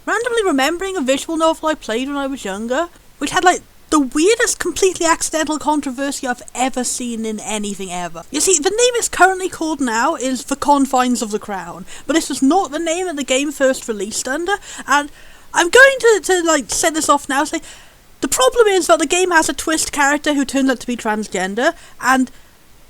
randomly remembering a visual novel I played when I was younger, which had like the weirdest completely accidental controversy I've ever seen in anything ever. You see, the name it's currently called now is The Confines of the Crown, but this was not the name that the game first released under, and I'm going to like set this off now, say the problem is that the game has a twist character who turns out to be transgender, and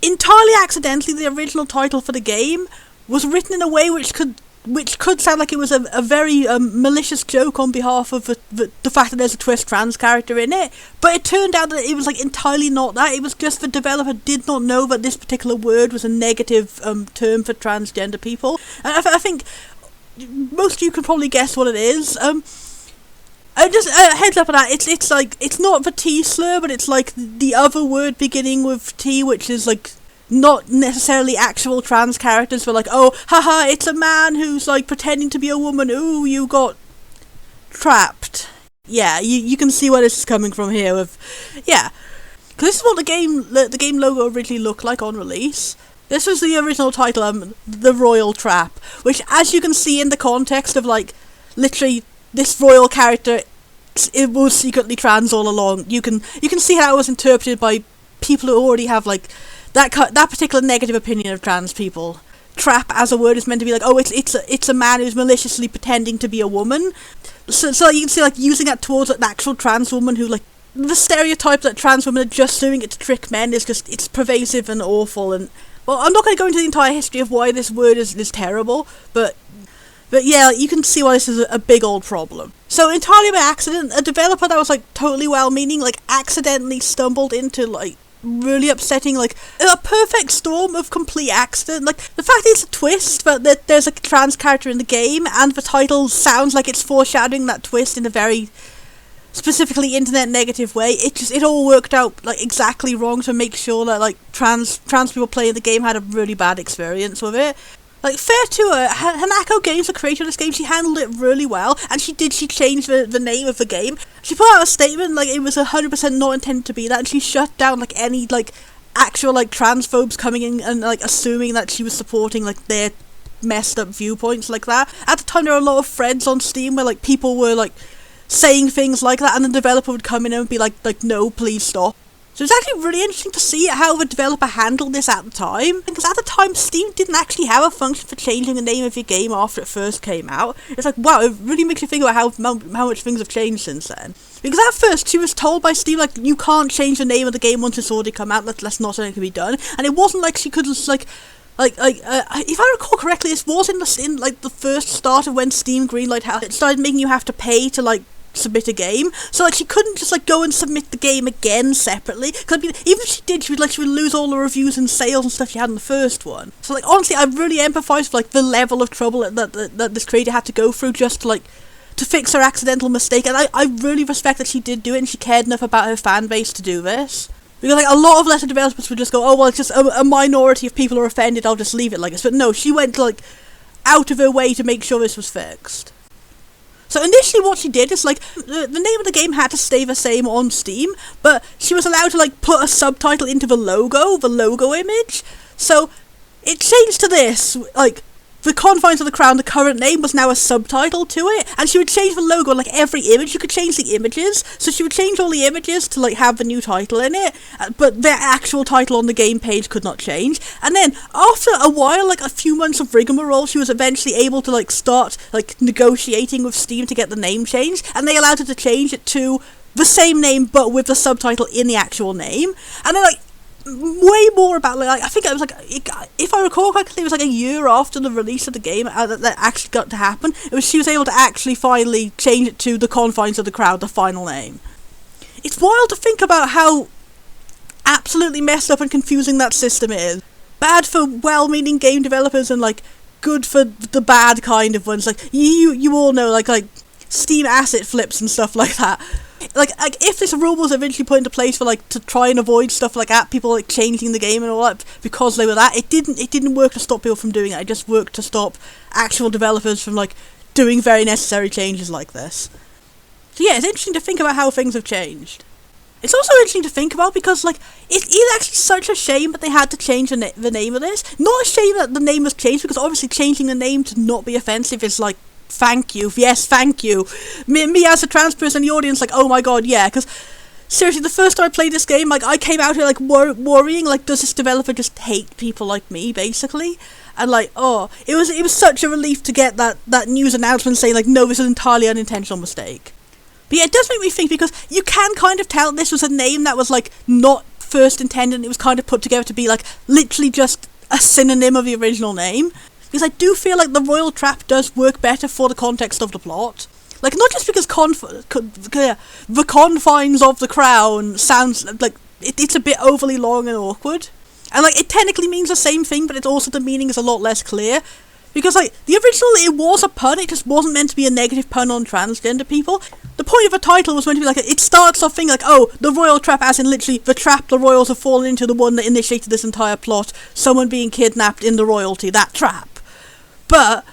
entirely accidentally the original title for the game was written in a way which could sound like it was a very malicious joke on behalf of the fact that there's a twist trans character in it, but it turned out that it was like entirely not that. It was just the developer did not know that this particular word was a negative term for transgender people, and I think most of you could probably guess what it is. Just heads up on that, it's like, it's not the T slur, but it's like the other word beginning with T, which is like not necessarily actual trans characters, but like, oh, haha, it's a man who's like pretending to be a woman, ooh, you got trapped. Yeah, you can see where this is coming from here with, yeah. Because this is what the game logo originally looked like on release. This was the original title, The Royal Trap, which, as you can see in the context of like, literally, this royal character, it was secretly trans all along. You can see how it was interpreted by people who already have like that particular negative opinion of trans people. Trap as a word is meant to be like, oh, it's a man who's maliciously pretending to be a woman. So you can see like using that towards like, the actual trans woman who like, the stereotype that trans women are just doing it to trick men is just, it's pervasive and awful. And well, I'm not going to go into the entire history of why this word is terrible, but yeah, you can see why this is a big old problem. So entirely by accident, a developer that was like totally well-meaning, like accidentally stumbled into like really upsetting, like a perfect storm of complete accident. Like the fact that it's a twist, but that there's a trans character in the game, and the title sounds like it's foreshadowing that twist in a very specifically internet negative way. It all worked out like exactly wrong to make sure that like trans people playing the game had a really bad experience with it. Like, fair to her, Hanako Games, the creator of this game, she handled it really well, and she changed the name of the game. She put out a statement, like, it was 100% not intended to be that, and she shut down, like, any, like, actual, like, transphobes coming in and, like, assuming that she was supporting, like, their messed up viewpoints like that. At the time, there were a lot of threads on Steam where, like, people were, like, saying things like that, and the developer would come in and be like, no, please stop. So it's actually really interesting to see how the developer handled this at the time, because at the time Steam didn't actually have a function for changing the name of your game after it first came out. It's like, wow, it really makes you think about how much things have changed since then. Because at first she was told by Steam, like, you can't change the name of the game once it's already come out, that's not something that can be done, and it wasn't like she could just, if I recall correctly, this was in the first start of when Steam greenlight how it started making you have to pay to, like, submit a game, so like she couldn't just like go and submit the game again separately, because I mean, even if she did, she would lose all the reviews and sales and stuff she had in the first one. So like honestly, I really empathise with like the level of trouble that this creator had to go through just to fix her accidental mistake, and I really respect that she did do it and she cared enough about her fan base to do this. Because like a lot of lesser developers would just go, oh well, it's just a minority of people are offended, I'll just leave it like this. But no, she went like out of her way to make sure this was fixed. So initially what she did is, like, the name of the game had to stay the same on Steam, but she was allowed to, like, put a subtitle into the logo image. So it changed to this, like, The Confines of the Crown, the current name, was now a subtitle to it, and she would change the logo on, like, every image. You could change the images, so she would change all the images to, like, have the new title in it, but the actual title on the game page could not change. And then, after a while, like, a few months of rigmarole, she was eventually able to, like, start, like, negotiating with Steam to get the name changed, and they allowed her to change it to the same name, but with the subtitle in the actual name. And then, like, way more about, like, I think it was, like, if I recall correctly, it was, like, a year after the release of the game that actually got to happen. She was able to actually finally change it to The Confines of the Crowd, the final name. It's wild to think about how absolutely messed up and confusing that system is. Bad for well-meaning game developers and, like, good for the bad kind of ones. Like, you all know, like Steam asset flips and stuff like that. Like if this rule was eventually put into place for like to try and avoid stuff like that, people like changing the game and all that because they were that, it didn't work to stop people from doing it. It just worked to stop actual developers from like doing very necessary changes like this. So yeah, it's interesting to think about how things have changed. It's also interesting to think about because like it is actually such a shame that they had to change the name of this. Not a shame that the name was changed, because obviously changing the name to not be offensive is like thank you. Yes, thank you. Me as a trans person in the audience, like, oh my god, yeah, because seriously, the first time I played this game, like, I came out here, like, worrying, like, does this developer just hate people like me, basically? And, like, oh, it was such a relief to get that news announcement saying, like, no, this is an entirely unintentional mistake. But yeah, it does make me think, because you can kind of tell this was a name that was, like, not first intended, and it was kind of put together to be, like, literally just a synonym of the original name. Because I do feel like the Royal Trap does work better for the context of the plot. Like, not just because the Confines of the Crown sounds like it's a bit overly long and awkward. And, like, it technically means the same thing, but it's also the meaning is a lot less clear. Because, like, the original, it was a pun, it just wasn't meant to be a negative pun on transgender people. The point of the title was meant to be, like, it starts off thing like, oh, the Royal Trap, as in literally the trap the royals have fallen into, the one that initiated this entire plot, someone being kidnapped in the royalty, that trap. But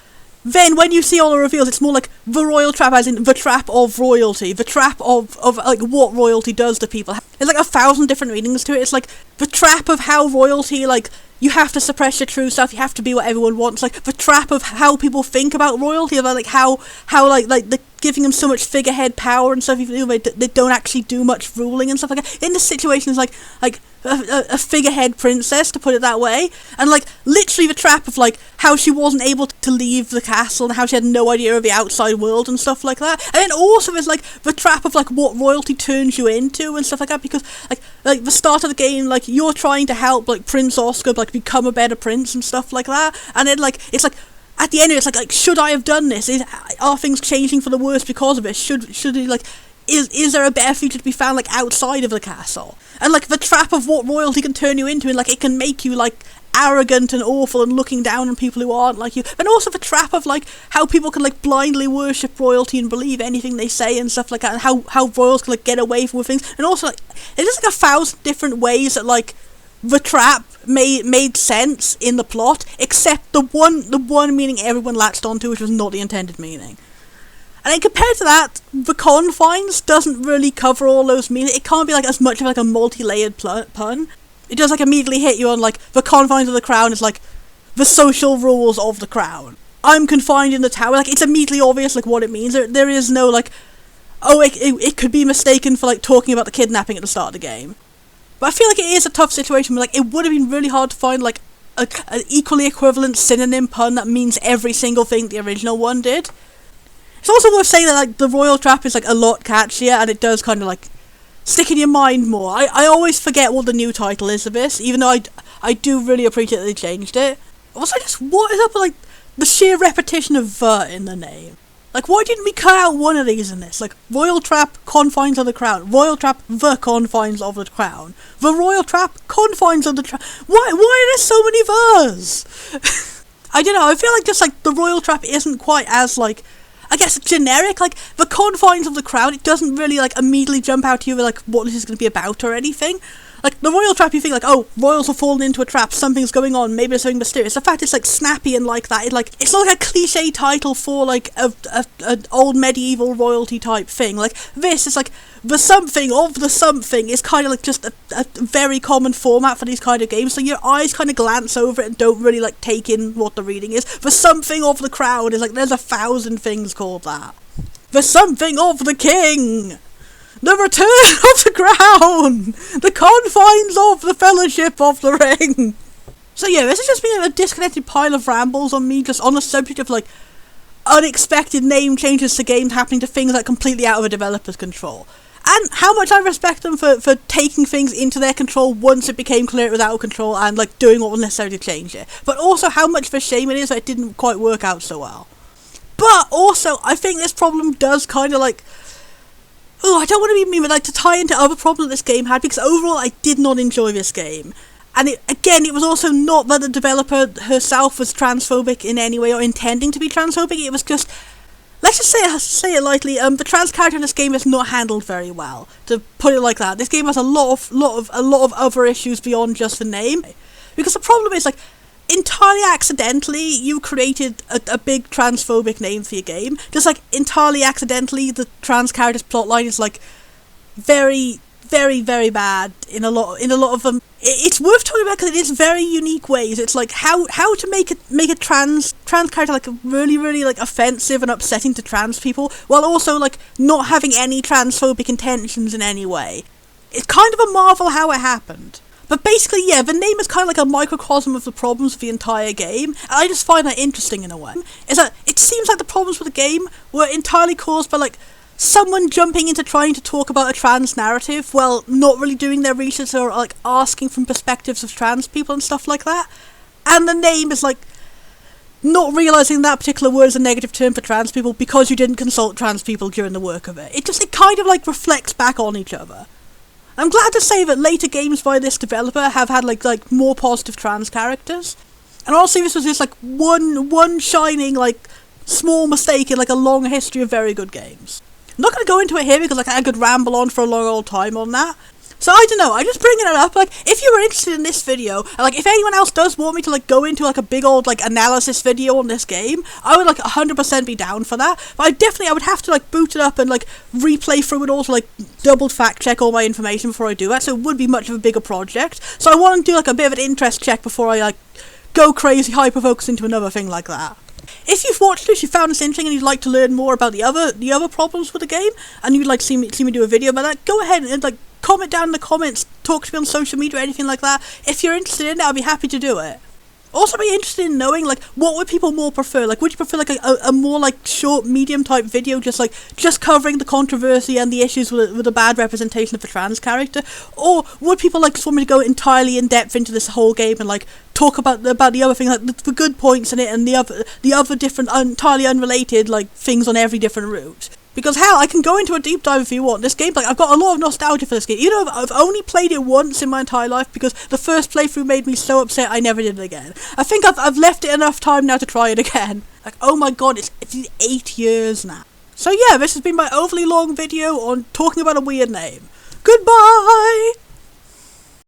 then when you see all the reveals, it's more like the Royal Trap, as in the trap of royalty, the trap of like, what royalty does to people. There's, like, 1,000 different meanings to it. It's, like, the trap of how royalty, like, you have to suppress your true self, you have to be what everyone wants, like, the trap of how people think about royalty, about, like, how like the giving them so much figurehead power and stuff, even though they don't actually do much ruling and stuff like that. In this situation, it's like a figurehead princess, to put it that way, and, like, literally the trap of, like, how she wasn't able to leave the castle and how she had no idea of the outside world and stuff like that. And then also there's, like, the trap of, like, what royalty turns you into and stuff like that, because, like the start of the game, like, you're trying to help, like, Prince Oscar, like, become a better prince and stuff like that, and then, like, it's like, at the end of it, it's like, should I have done this? Are things changing for the worse because of it? Should he, like, is there a better future to be found, like, outside of the castle? And, like, the trap of what royalty can turn you into, and, like, it can make you, like, arrogant and awful and looking down on people who aren't like you. And also the trap of, like, how people can, like, blindly worship royalty and believe anything they say and stuff like that, and how royals can, like, get away with things. And also, like, there's, like, 1,000 different ways that, like, the trap made sense in the plot, except the one meaning everyone latched onto, which was not the intended meaning. And then compared to that, the Confines doesn't really cover all those meanings. It can't be, like, as much of, like, a multi-layered pun. It does, like, immediately hit you on, like, the confines of the crown is, like, the social rules of the crown. I'm confined in the tower. Like, it's immediately obvious, like, what it means. There is no, like, oh, it could be mistaken for, like, talking about the kidnapping at the start of the game. But I feel like it is a tough situation where, like, it would have been really hard to find, like, an equally equivalent synonym pun that means every single thing the original one did. It's also worth saying that, like, the Royal Trap is, like, a lot catchier, and it does kind of, like, stick in your mind more. I always forget what the new title is of this, even though I do really appreciate that they changed it. Also, just, what is up with, like, the sheer repetition of "the" in the name? Like, why didn't we cut out one of these in this? Like, Royal Trap, Confines of the Crown. Royal Trap, the Confines of the Crown. The Royal Trap, Confines of the Crown. Why are there so many "thes"? I don't know, I feel like just, like, the Royal Trap isn't quite as, like, I guess, generic. Like, the Confines of the Crown, it doesn't really, like, immediately jump out to you with, like, what this is going to be about or anything. Like, the Royal Trap, you think, like, oh, royals have fallen into a trap, something's going on, maybe there's something mysterious. The fact it's, like, snappy and like that, it's not like a cliche title for, like, an old medieval royalty type thing. Like, this is, like, the something of the something is kind of, like, just a very common format for these kind of games, so your eyes kind of glance over it and don't really, like, take in what the reading is. The something of the crown is, like, there's 1,000 things called that. The something of the king! The return of the crown! The confines of the fellowship of the ring! So yeah, this has just been a disconnected pile of rambles on me, just on the subject of, like, unexpected name changes to games happening to things that are completely out of a developer's control. And how much I respect them for taking things into their control once it became clear it was out of control and, like, doing what was necessary to change it. But also how much of a shame it is that it didn't quite work out so well. But also, I think this problem does kind of, like, oh, I don't want to be mean, but, like, to tie into other problems this game had, because overall I did not enjoy this game. And it was also not that the developer herself was transphobic in any way or intending to be transphobic. It was just, let's just say it lightly, the trans character in this game is not handled very well, to put it like that. This game has a lot of other issues beyond just the name. Because the problem is, like, entirely accidentally, you created a big transphobic name for your game. Just, like, entirely accidentally, the trans character's plotline is, like, very, very, very bad in a lot of them. It's worth talking about because it is very unique ways. It's like how to make a trans character like really, really like offensive and upsetting to trans people, while also like not having any transphobic intentions in any way. It's kind of a marvel how it happened. But basically, yeah, the name is kind of like a microcosm of the problems of the entire game, and I just find that interesting in a way. Is that it seems like the problems with the game were entirely caused by like someone jumping into trying to talk about a trans narrative while not really doing their research or like asking from perspectives of trans people and stuff like that. And the name is like not realising that particular word is a negative term for trans people because you didn't consult trans people during the work of it. It kind of like reflects back on each other. I'm glad to say that later games by this developer have had like more positive trans characters. And honestly, this was just like one shining like small mistake in like a long history of very good games. I'm not going to go into it here because like I could ramble on for a long old time on that. So I don't know, I'm just bringing it up, like, if you were interested in this video, and like, if anyone else does want me to like go into like a big old like analysis video on this game, I would like 100% be down for that. But I would have to like boot it up and like replay through it all to like double fact check all my information before I do that, so it would be much of a bigger project. So I want to do like a bit of an interest check before I like go crazy hyper-focus into another thing like that. If you've watched this, you found this interesting, and you'd like to learn more about the other problems with the game, and you'd like to see me do a video about that, go ahead and like comment down in the comments, talk to me on social media or anything like that. If you're interested in it, I'll be happy to do it. Also be interested in knowing like what would people more prefer. Like, would you prefer like a more like short, medium type video, just covering the controversy and the issues with a bad representation of a trans character, or would people like just want me to go entirely in depth into this whole game and like talk about the other thing, like the good points in it and the other different entirely unrelated like things on every different route? Because hell, I can go into a deep dive if you want. This game, like, I've got a lot of nostalgia for this game. You know, I've only played it once in my entire life because the first playthrough made me so upset I never did it again. I think I've left it enough time now to try it again. Like, oh my god, it's 8 years now. So yeah, this has been my overly long video on talking about a weird name. Goodbye!